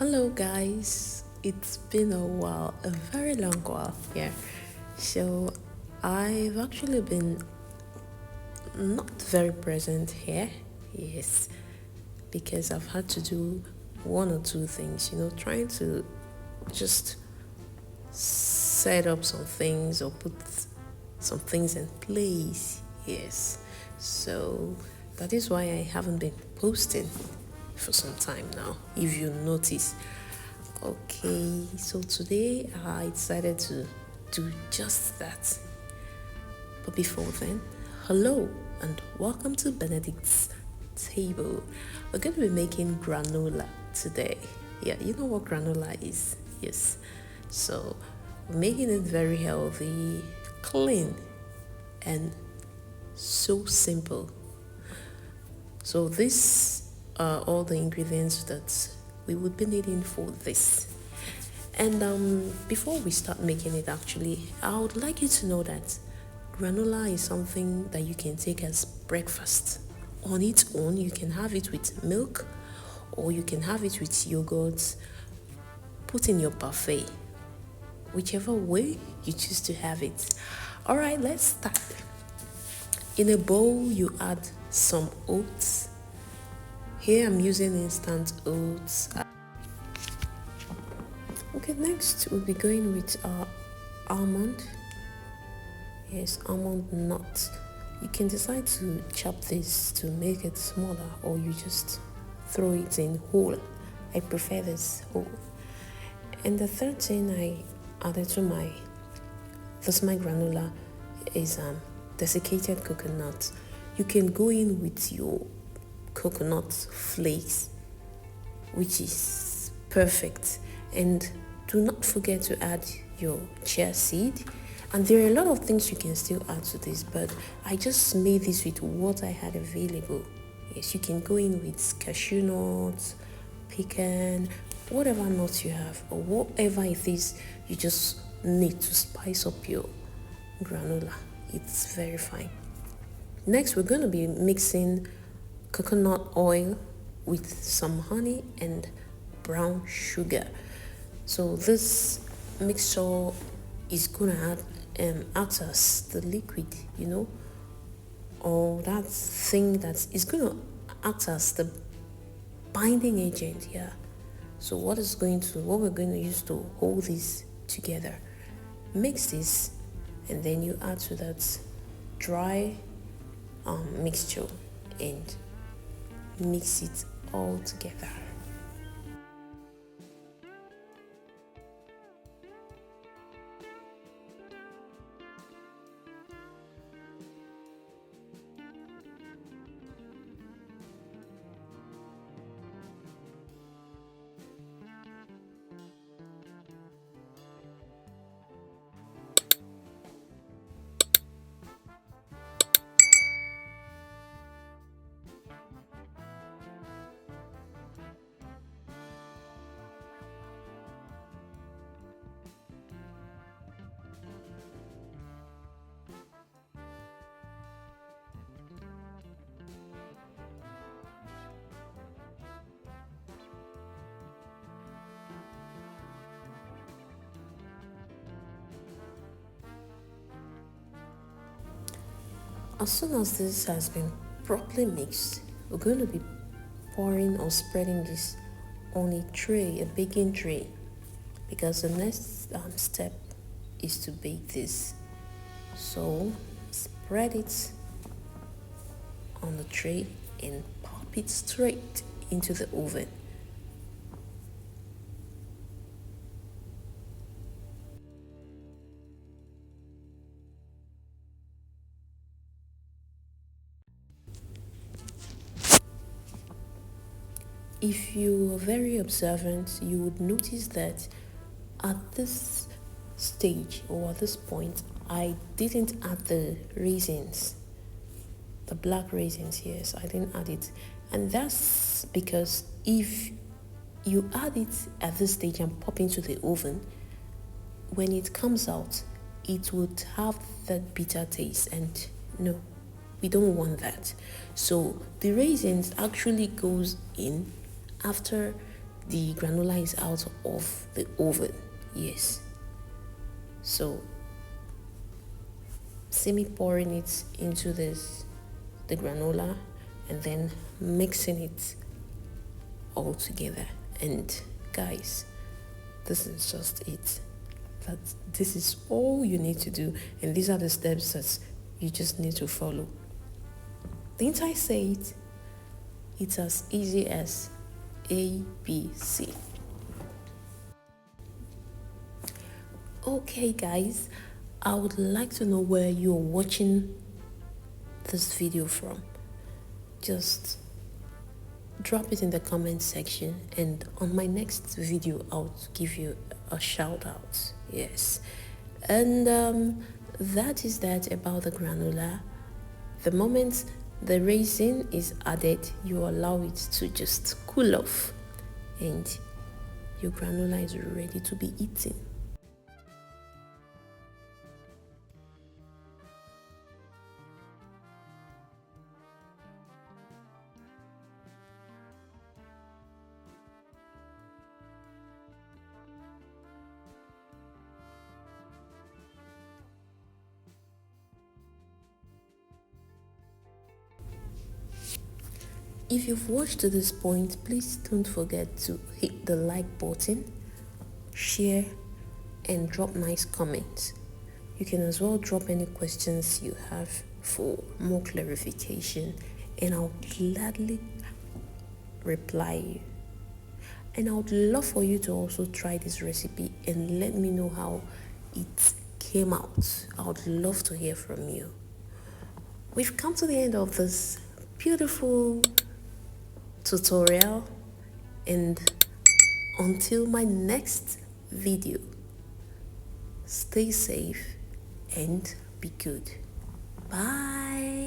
Hello, guys. It's been a while, a very long while. Yeah. So, I've actually been not very present here. Yes. Because I've had to do one or two things, trying to just set up some things or put some things in place. Yes. So, that is why I haven't been posting for some time now, if you notice. Okay, so today I decided to do just that. But before then, hello and welcome to Benedict's table. We're going to be making granola today. Yeah, you know what granola is? Yes. So, we're making it very healthy, clean, and so simple. So, these are all the ingredients that we would be needing for this. And before we start making it, actually, I would like you to know that granola is something that you can take as breakfast. On its own, you can have it with milk or you can have it with yogurt. Put in your buffet, whichever way you choose to have it. All right, let's start. In a bowl, you add some oats. Here I'm using instant oats. Okay, next we'll be going with almond. Yes, almond nuts. You can decide to chop this to make it smaller or you just throw it in whole. I prefer this whole. And the third thing I added to my granola is desiccated coconut. You can go in with your coconut flakes, which is perfect. And do not forget to add your chia seed. And there are a lot of things you can still add to this, but I just made this with what I had available. Yes, you can go in with cashew nuts, pecan, whatever nuts you have, or whatever it is you just need to spice up your granola. It's very fine. Next, we're going to be mixing coconut oil with some honey and brown sugar. So this mixture is gonna act as the liquid, or that thing that is gonna act as the binding agent. Yeah. So what we're going to use to hold this together? Mix this, and then you add to that dry mixture and mix it all together. As soon as this has been properly mixed, we're going to be pouring or spreading this on a tray, a baking tray, because the next step is to bake this. So spread it on the tray and pop it straight into the oven. If you are very observant, you would notice that at this stage or at this point, I didn't add the raisins, the black raisins. Yes, I didn't add it. And that's because if you add it at this stage and pop into the oven, when it comes out, it would have that bitter taste, and no, we don't want that. So the raisins actually goes in after the granola is out of the oven. Yes. So see me pouring it into the granola and then mixing it all together. And guys, this is just it. This is all you need to do, and these are the steps that you just need to follow. Didn't I say it? It's as easy as ABC. Okay guys, I would like to know where you're watching this video from. Just drop it in the comment section, and on my next video I'll give you a shout out. Yes. And that is that about the granola. The moment the raisin is added, you allow it to just cool off, and your granola is ready to be eaten. If you've watched to this point, please don't forget to hit the like button, share, and drop nice comments. You can as well drop any questions you have for more clarification, and I'll gladly reply you. And I would love for you to also try this recipe and let me know how it came out. I would love to hear from you. We've come to the end of this beautiful tutorial, and until my next video, stay safe and be good. Bye.